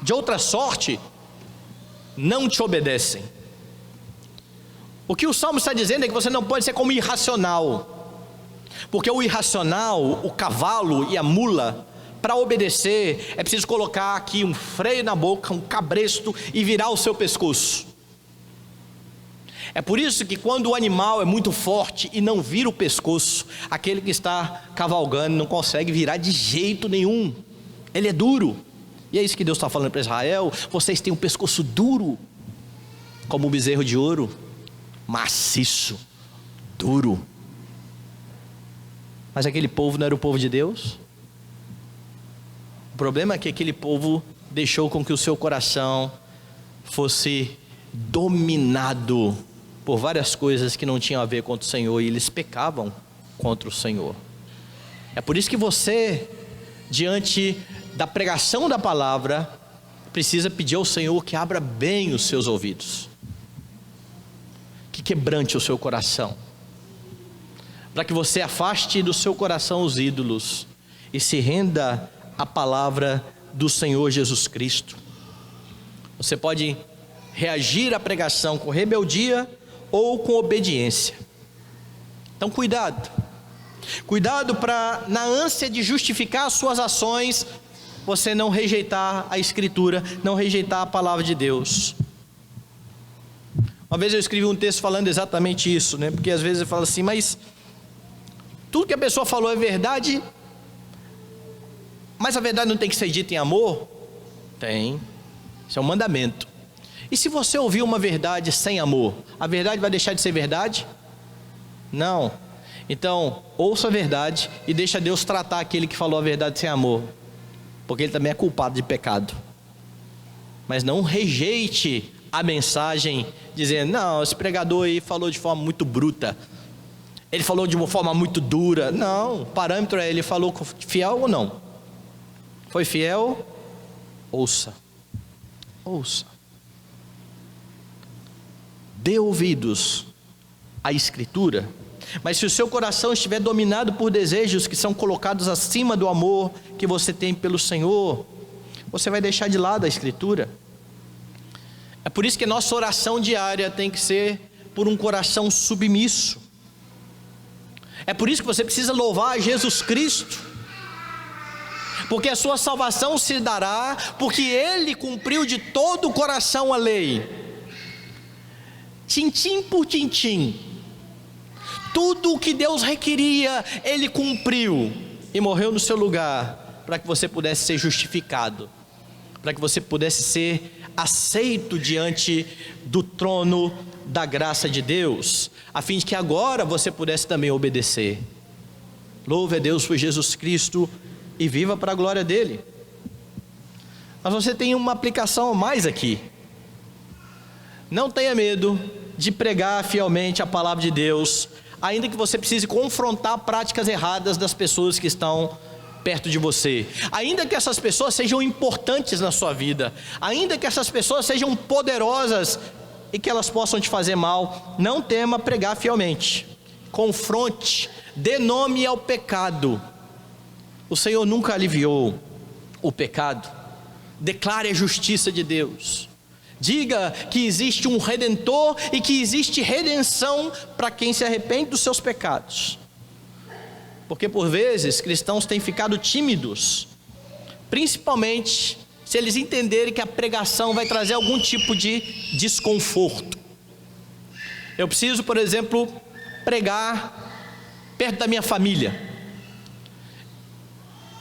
de outra sorte não te obedecem. O que o Salmo está dizendo é que você não pode ser como irracional, porque o irracional, o cavalo e a mula, para obedecer é preciso colocar aqui um freio na boca, um cabresto e virar o seu pescoço. É por isso que quando o animal é muito forte e não vira o pescoço, aquele que está cavalgando não consegue virar de jeito nenhum, ele é duro. E é isso que Deus está falando para Israel: vocês têm um pescoço duro, como um bezerro de ouro, maciço, duro. Mas aquele povo não era o povo de Deus? O problema é que aquele povo deixou com que o seu coração fosse dominado por várias coisas que não tinham a ver com o Senhor, e eles pecavam contra o Senhor. É por isso que você, diante da pregação da palavra, precisa pedir ao Senhor que abra bem os seus ouvidos, que quebrante o seu coração, para que você afaste do seu coração os ídolos e se renda à palavra do Senhor Jesus Cristo. Você pode reagir à pregação com rebeldia ou com obediência. Então cuidado para, na ânsia de justificar as suas ações, você não rejeitar a Escritura, não rejeitar a palavra de Deus. Uma vez eu escrevi um texto falando exatamente isso, porque às vezes eu falo assim: mas tudo que a pessoa falou é verdade, mas a verdade não tem que ser dita em amor? Tem, isso é um mandamento. E se você ouvir uma verdade sem amor, a verdade vai deixar de ser verdade? Não. Então, ouça a verdade e deixa Deus tratar aquele que falou a verdade sem amor, porque ele também é culpado de pecado. Mas não rejeite a mensagem dizendo: não, esse pregador aí falou de forma muito bruta, ele falou de uma forma muito dura. Não, o parâmetro é: ele falou fiel ou não? Foi fiel? Ouça. Dê ouvidos à Escritura. Mas se o seu coração estiver dominado por desejos que são colocados acima do amor que você tem pelo Senhor, você vai deixar de lado a Escritura. É por isso que a nossa oração diária tem que ser por um coração submisso. É por isso que você precisa louvar a Jesus Cristo, porque a sua salvação se dará porque Ele cumpriu de todo o coração a lei, tintim por tintim. Tudo o que Deus requeria, Ele cumpriu e morreu no seu lugar, para que você pudesse ser justificado, para que você pudesse ser aceito diante do trono da graça de Deus, a fim de que agora você pudesse também obedecer. Louve a Deus por Jesus Cristo e viva para a glória dele. Mas você tem uma aplicação a mais aqui. Não tenha medo de pregar fielmente a palavra de Deus, ainda que você precise confrontar práticas erradas das pessoas que estão perto de você, ainda que essas pessoas sejam importantes na sua vida, ainda que essas pessoas sejam poderosas e que elas possam te fazer mal. Não tema pregar fielmente. Confronte, dê nome ao pecado. O Senhor nunca aliviou o pecado. Declare a justiça de Deus. Diga que existe um Redentor e que existe redenção para quem se arrepende dos seus pecados. Porque por vezes cristãos têm ficado tímidos, principalmente se eles entenderem que a pregação vai trazer algum tipo de desconforto. Eu preciso, por exemplo, pregar perto da minha família.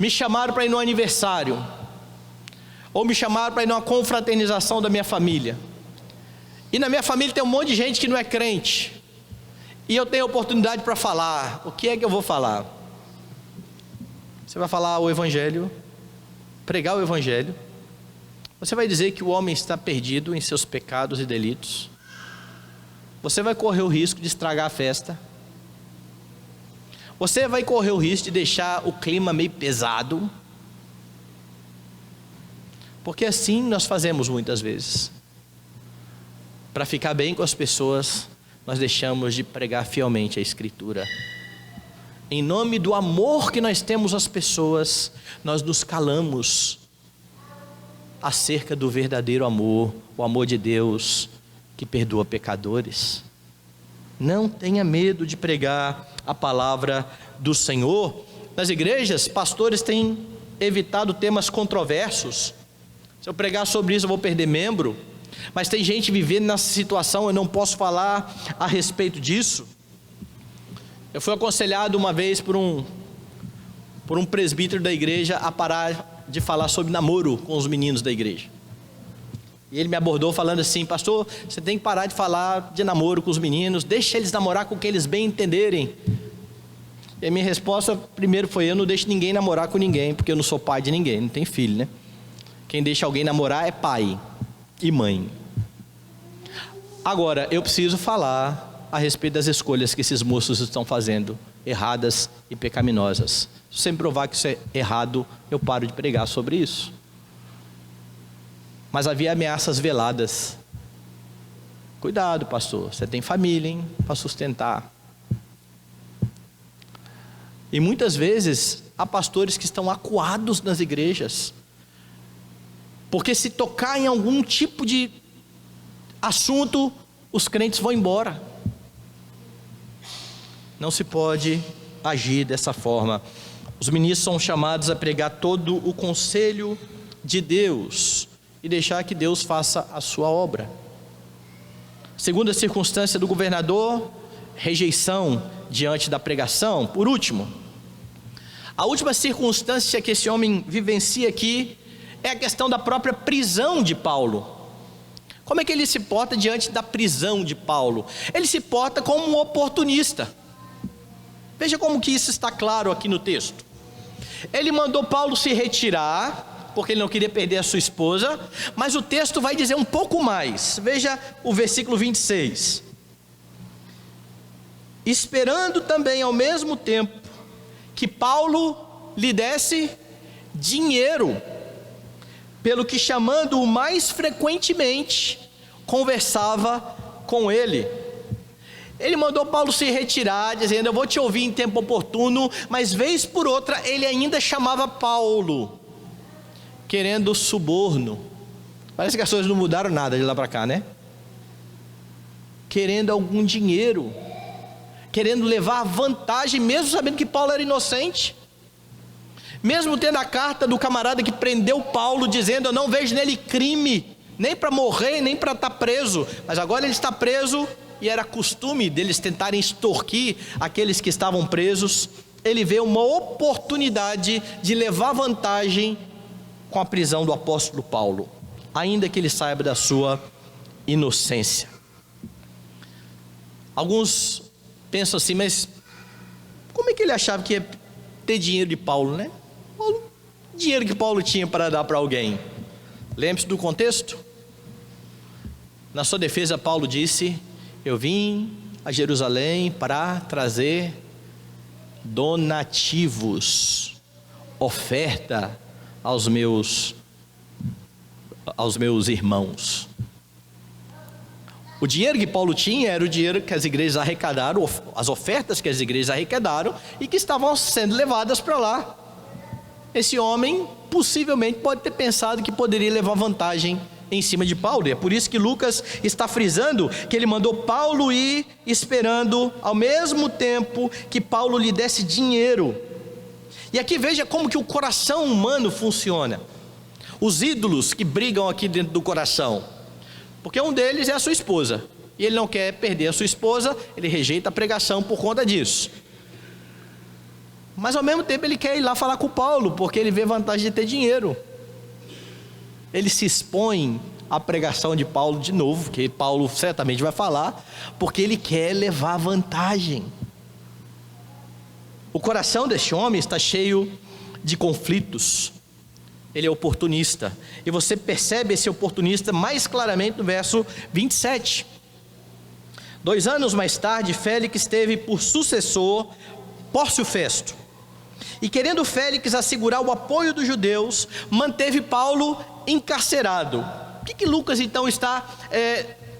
Me chamaram para ir no aniversário, ou me chamaram para ir numa confraternização da minha família, e na minha família tem um monte de gente que não é crente, e eu tenho oportunidade para falar. O que é que eu vou falar? Você vai falar o Evangelho, pregar o Evangelho. Você vai dizer que o homem está perdido em seus pecados e delitos. Você vai correr o risco de estragar a festa. Você vai correr o risco de deixar o clima meio pesado, porque assim nós fazemos muitas vezes. Para ficar bem com as pessoas, nós deixamos de pregar fielmente a Escritura. Em nome do amor que nós temos às pessoas, nós nos calamos acerca do verdadeiro amor, o amor de Deus que perdoa pecadores. Não tenha medo de pregar a palavra do Senhor. Nas igrejas, pastores têm evitado temas controversos. Se eu pregar sobre isso, eu vou perder membro. Mas tem gente vivendo nessa situação, eu não posso falar a respeito disso. Eu fui aconselhado uma vez por um presbítero da igreja a parar de falar sobre namoro com os meninos da igreja. E ele me abordou falando assim: pastor, você tem que parar de falar de namoro com os meninos, deixa eles namorar com o que eles bem entenderem. E a minha resposta primeiro foi: eu não deixo ninguém namorar com ninguém, porque eu não sou pai de ninguém, não tenho filho, né? Quem deixa alguém namorar é pai e mãe. Agora, eu preciso falar a respeito das escolhas que esses moços estão fazendo, erradas e pecaminosas. Se você me provar que isso é errado, eu paro de pregar sobre isso. Mas havia ameaças veladas. Cuidado, pastor, você tem família, hein, para sustentar. E muitas vezes há pastores que estão acuados nas igrejas, porque se tocar em algum tipo de assunto, os crentes vão embora. Não se pode agir dessa forma. Os ministros são chamados a pregar todo o conselho de Deus e deixar que Deus faça a sua obra. Segunda circunstância do governador: rejeição diante da pregação. Por último, a última circunstância que esse homem vivencia aqui é a questão da própria prisão de Paulo. Como é que ele se porta diante da prisão de Paulo? Ele se porta como um oportunista. Veja como que isso está claro aqui no texto. Ele mandou Paulo se retirar porque ele não queria perder a sua esposa, mas o texto vai dizer um pouco mais. Veja o versículo 26. Esperando também ao mesmo tempo que Paulo lhe desse dinheiro, pelo que, chamando-o mais frequentemente, conversava com ele. Ele mandou Paulo se retirar, dizendo: eu vou te ouvir em tempo oportuno, mas vez por outra ele ainda chamava Paulo, querendo suborno. Parece que as coisas não mudaram nada de lá para cá, né? Querendo algum dinheiro, querendo levar vantagem, mesmo sabendo que Paulo era inocente, mesmo tendo a carta do camarada que prendeu Paulo, dizendo: eu não vejo nele crime, nem para morrer, nem para estar preso, mas agora ele está preso, e era costume deles tentarem extorquir aqueles que estavam presos. Ele vê uma oportunidade de levar vantagem com a prisão do apóstolo Paulo, ainda que ele saiba da sua inocência. Alguns pensam assim: mas como é que ele achava que ia ter dinheiro de Paulo, né? Dinheiro que Paulo tinha para dar para alguém. Lembre-se do contexto. Na sua defesa, Paulo disse: eu vim a Jerusalém para trazer donativos, oferta aos meus irmãos. O dinheiro que Paulo tinha era o dinheiro que as igrejas arrecadaram, as ofertas que as igrejas arrecadaram e que estavam sendo levadas para lá. Esse homem possivelmente pode ter pensado que poderia levar vantagem em cima de Paulo, e é por isso que Lucas está frisando que ele mandou Paulo ir, esperando ao mesmo tempo que Paulo lhe desse dinheiro. E aqui veja como que o coração humano funciona, os ídolos que brigam aqui dentro do coração, porque um deles é a sua esposa, e ele não quer perder a sua esposa, ele rejeita a pregação por conta disso, mas ao mesmo tempo ele quer ir lá falar com Paulo, porque ele vê vantagem de ter dinheiro. Ele se expõe à pregação de Paulo de novo, que Paulo certamente vai falar, porque ele quer levar vantagem. O coração deste homem está cheio de conflitos. Ele é oportunista, e você percebe esse oportunista mais claramente no verso 27. 2 anos mais tarde, Félix teve por sucessor Pórcio Festo, e querendo Félix assegurar o apoio dos judeus, manteve Paulo encarcerado. O que Lucas então está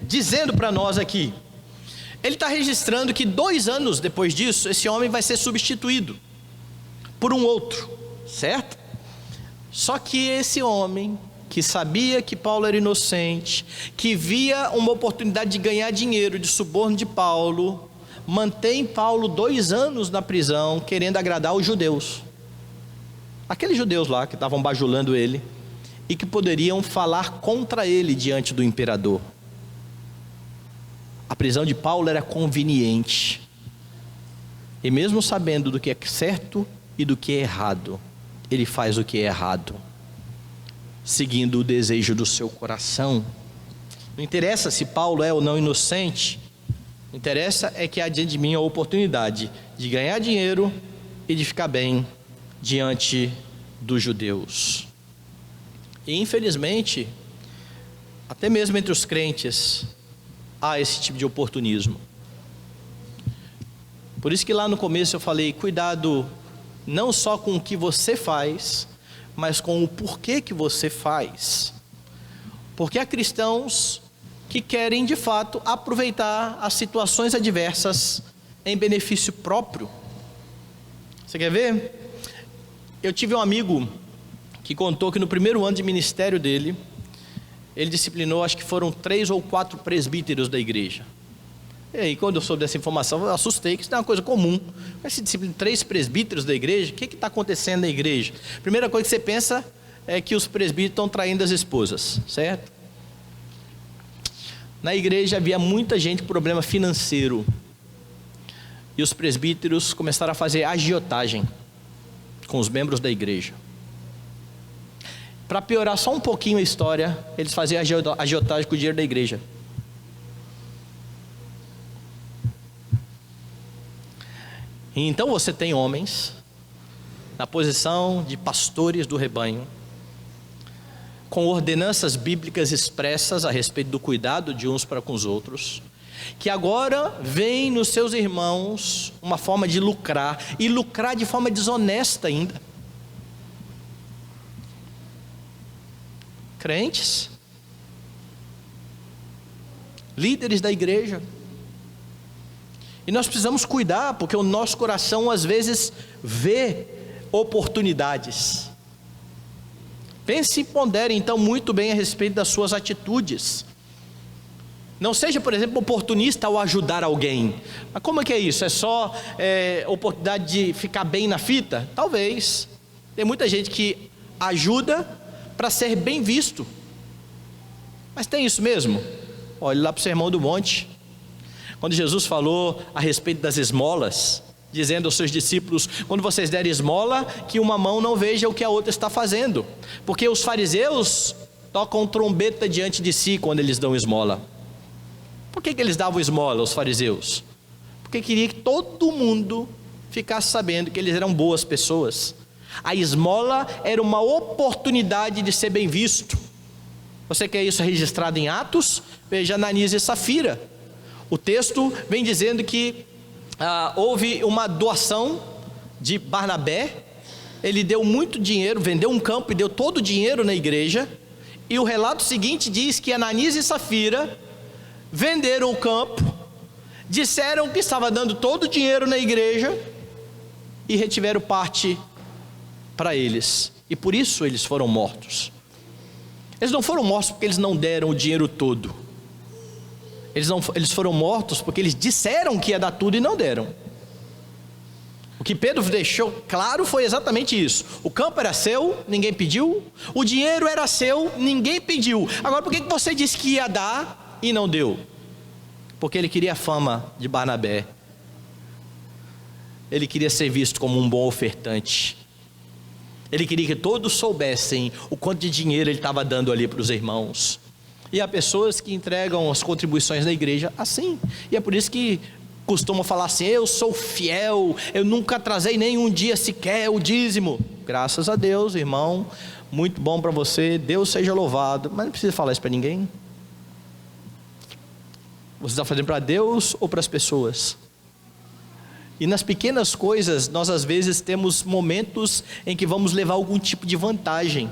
dizendo para nós aqui? Ele está registrando que 2 anos depois disso, esse homem vai ser substituído por um outro, certo? Só que esse homem, que sabia que Paulo era inocente, que via uma oportunidade de ganhar dinheiro de suborno de Paulo, mantém Paulo 2 anos na prisão, querendo agradar os judeus, aqueles judeus lá que estavam bajulando ele e que poderiam falar contra ele diante do imperador. A prisão de Paulo era conveniente, e mesmo sabendo do que é certo e do que é errado, ele faz o que é errado, seguindo o desejo do seu coração. Não interessa se Paulo é ou não inocente, o que interessa é que há diante de mim a oportunidade de ganhar dinheiro e de ficar bem diante dos judeus. E infelizmente, até mesmo entre os crentes, há esse tipo de oportunismo. Por isso que lá no começo eu falei: cuidado não só com o que você faz, mas com o porquê que você faz. Porque há cristãos que querem de fato aproveitar as situações adversas em benefício próprio. Você quer ver? Eu tive um amigo que contou que no primeiro ano de ministério dele, ele disciplinou, acho que foram 3 ou 4 presbíteros da igreja. E aí, quando eu soube dessa informação, eu assustei, que isso não é uma coisa comum. Mas se disciplina 3 presbíteros da igreja, o que está acontecendo na igreja? Primeira coisa que você pensa é que os presbíteros estão traindo as esposas, certo? Na igreja havia muita gente com problema financeiro, e os presbíteros começaram a fazer agiotagem com os membros da igreja. Para piorar só um pouquinho a história, eles faziam agiotagem com o dinheiro da igreja. E então você tem homens na posição de pastores do rebanho, com ordenanças bíblicas expressas a respeito do cuidado de uns para com os outros, que agora vem nos seus irmãos uma forma de lucrar, e lucrar de forma desonesta ainda. Crentes, líderes da igreja, e nós precisamos cuidar, porque o nosso coração às vezes vê oportunidades. Pense e pondere então muito bem a respeito das suas atitudes. Não seja, por exemplo, oportunista ao ajudar alguém. Mas como é que é isso? É só oportunidade de ficar bem na fita? Talvez. Tem muita gente que ajuda para ser bem visto. Mas tem isso mesmo? Olhe lá para o Sermão do Monte. Quando Jesus falou a respeito das esmolas, dizendo aos seus discípulos: quando vocês derem esmola, que uma mão não veja o que a outra está fazendo. Porque os fariseus tocam trombeta diante de si quando eles dão esmola. Por que eles davam esmola, os fariseus? Porque queria que todo mundo ficasse sabendo que eles eram boas pessoas. A esmola era uma oportunidade de ser bem visto. Você quer isso registrado em Atos? Veja Ananias e Safira. O texto vem dizendo que houve uma doação de Barnabé. Ele deu muito dinheiro, vendeu um campo e deu todo o dinheiro na igreja. E o relato seguinte diz que Ananias e Safira venderam o campo, disseram que estava dando todo o dinheiro na igreja e retiveram parte para eles. E por isso eles foram mortos. Eles não foram mortos porque eles não deram o dinheiro todo. Eles foram mortos porque eles disseram que ia dar tudo e não deram. O que Pedro deixou claro foi exatamente isso. O campo era seu, ninguém pediu. O dinheiro era seu, ninguém pediu. Agora por que você disse que ia dar e não deu? Porque ele queria a fama de Barnabé. Ele queria ser visto como um bom ofertante. Ele queria que todos soubessem o quanto de dinheiro ele estava dando ali para os irmãos. E há pessoas que entregam as contribuições da igreja assim. E é por isso que costumam falar assim: eu sou fiel, eu nunca atrasei nem um dia sequer o dízimo. Graças a Deus, irmão, muito bom para você, Deus seja louvado. Mas não precisa falar isso para ninguém. Você está fazendo para Deus ou para as pessoas? E nas pequenas coisas, nós às vezes temos momentos em que vamos levar algum tipo de vantagem.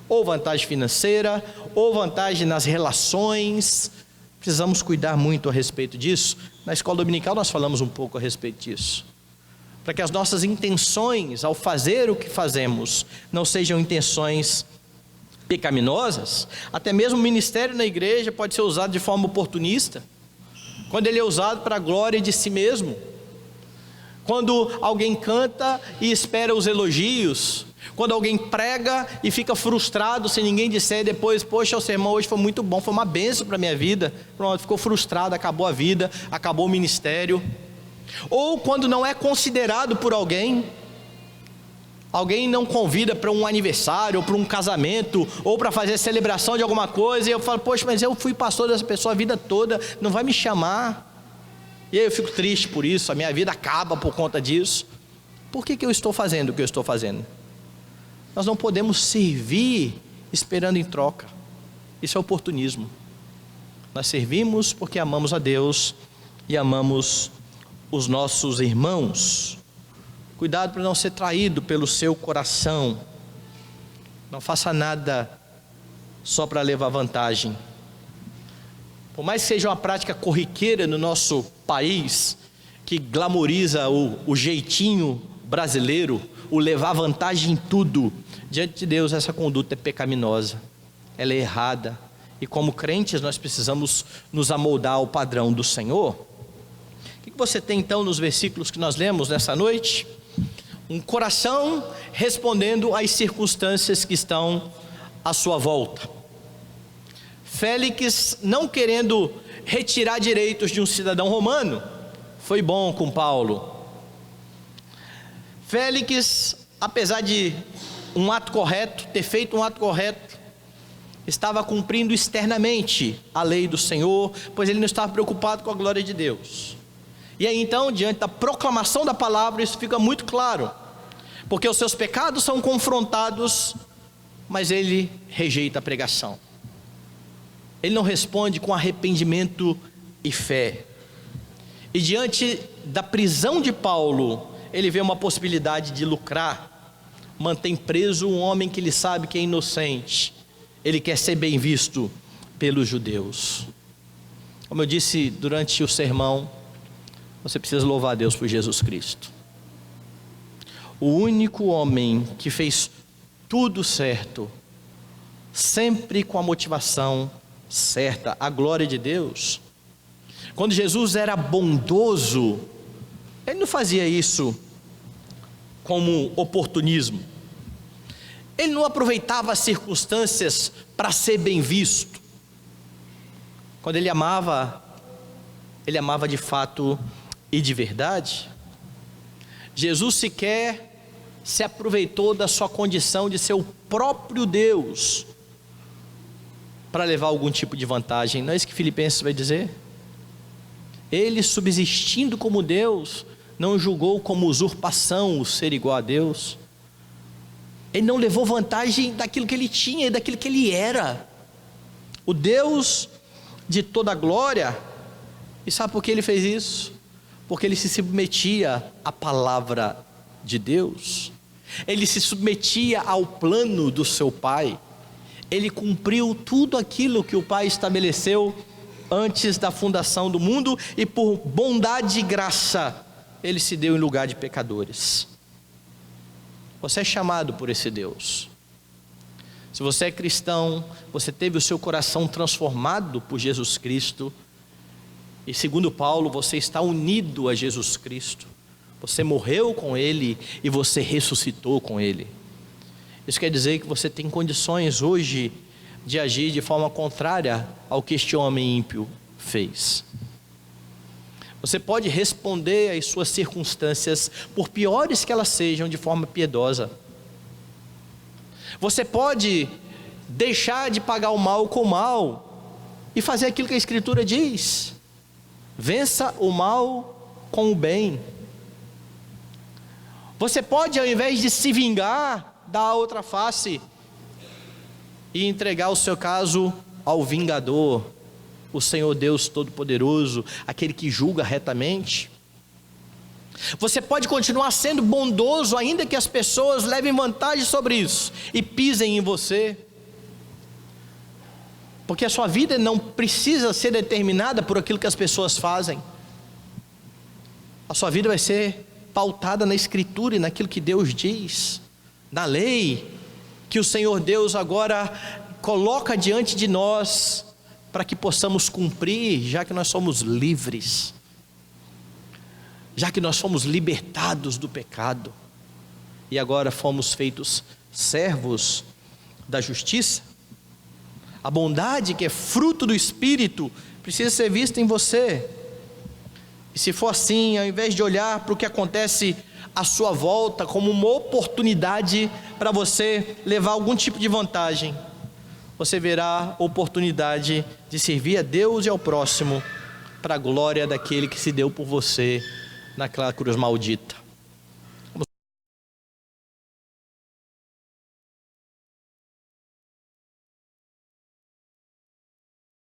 Ou vantagem financeira, ou vantagem nas relações. Precisamos cuidar muito a respeito disso. Na escola dominical nós falamos um pouco a respeito disso. Para que as nossas intenções ao fazer o que fazemos não sejam intenções pecaminosas. Até mesmo o ministério na igreja pode ser usado de forma oportunista, quando ele é usado para a glória de si mesmo. Quando alguém canta e espera os elogios, quando alguém prega e fica frustrado se ninguém disser depois: poxa, o sermão hoje foi muito bom, foi uma bênção para a minha vida. Pronto, ficou frustrado, acabou a vida, acabou o ministério. Ou quando não é considerado por alguém não convida para um aniversário, ou para um casamento, ou para fazer celebração de alguma coisa, e eu falo: poxa, mas eu fui pastor dessa pessoa a vida toda, não vai me chamar. E aí eu fico triste por isso, a minha vida acaba por conta disso. Por que eu estou fazendo o que eu estou fazendo? Nós não podemos servir esperando em troca. Isso é oportunismo. Nós servimos porque amamos a Deus e amamos os nossos irmãos. Cuidado para não ser traído pelo seu coração. Não faça nada só para levar vantagem. Por mais que seja uma prática corriqueira no nosso país, que glamoriza o jeitinho brasileiro, o levar vantagem em tudo, diante de Deus essa conduta é pecaminosa, ela é errada. E como crentes nós precisamos nos amoldar ao padrão do Senhor. O que você tem então nos versículos que nós lemos nessa noite? Um coração respondendo às circunstâncias que estão à sua volta. Félix, não querendo retirar direitos de um cidadão romano, foi bom com Paulo. Félix, apesar de um ato correto, ter feito um ato correto, estava cumprindo externamente a lei do Senhor, pois ele não estava preocupado com a glória de Deus. E aí então, diante da proclamação da palavra, isso fica muito claro, porque os seus pecados são confrontados mas ele rejeita a pregação. Ele não responde com arrependimento e fé. E diante da prisão de Paulo, ele vê uma possibilidade de lucrar. Mantém preso um homem que ele sabe que é inocente. Ele quer ser bem visto pelos judeus. Como eu disse durante o sermão, você precisa louvar a Deus por Jesus Cristo. O único homem que fez tudo certo, sempre com a motivação certa, a glória de Deus. Quando Jesus era bondoso, ele não fazia isso como oportunismo. Ele não aproveitava as circunstâncias para ser bem visto. Quando ele amava de fato e de verdade. Jesus sequer se aproveitou da sua condição de ser o próprio Deus para levar algum tipo de vantagem. Não é isso que Filipenses vai dizer? Ele, subsistindo como Deus, não julgou como usurpação o ser igual a Deus. Ele não levou vantagem daquilo que ele tinha e daquilo que ele era. O Deus de toda a glória. E sabe por que ele fez isso? Porque ele se submetia à palavra de Deus. Ele se submetia ao plano do seu Pai. Ele cumpriu tudo aquilo que o Pai estabeleceu antes da fundação do mundo, e por bondade e graça, ele se deu em lugar de pecadores. Você é chamado por esse Deus. Se você é cristão, você teve o seu coração transformado por Jesus Cristo, e segundo Paulo, você está unido a Jesus Cristo. Você morreu com Ele e você ressuscitou com Ele. Isso quer dizer que você tem condições hoje de agir de forma contrária ao que este homem ímpio fez. Você pode responder às suas circunstâncias, por piores que elas sejam, de forma piedosa. Você pode deixar de pagar o mal com o mal e fazer aquilo que a Escritura diz: vença o mal com o bem. Você pode, ao invés de se vingar, dar a outra face e entregar o seu caso ao vingador, o Senhor Deus Todo-Poderoso, aquele que julga retamente. Você pode continuar sendo bondoso, ainda que as pessoas levem vantagem sobre isso e pisem em você, porque a sua vida não precisa ser determinada por aquilo que as pessoas fazem. A sua vida vai ser pautada na Escritura e naquilo que Deus diz, na lei que o Senhor Deus agora coloca diante de nós, para que possamos cumprir, já que nós somos livres, já que nós fomos libertados do pecado, e agora fomos feitos servos da justiça. A bondade, que é fruto do Espírito, precisa ser vista em você. E se for assim, ao invés de olhar para o que acontece à sua volta como uma oportunidade para você levar algum tipo de vantagem, você verá oportunidade de servir a Deus e ao próximo, para a glória daquele que se deu por você naquela cruz maldita.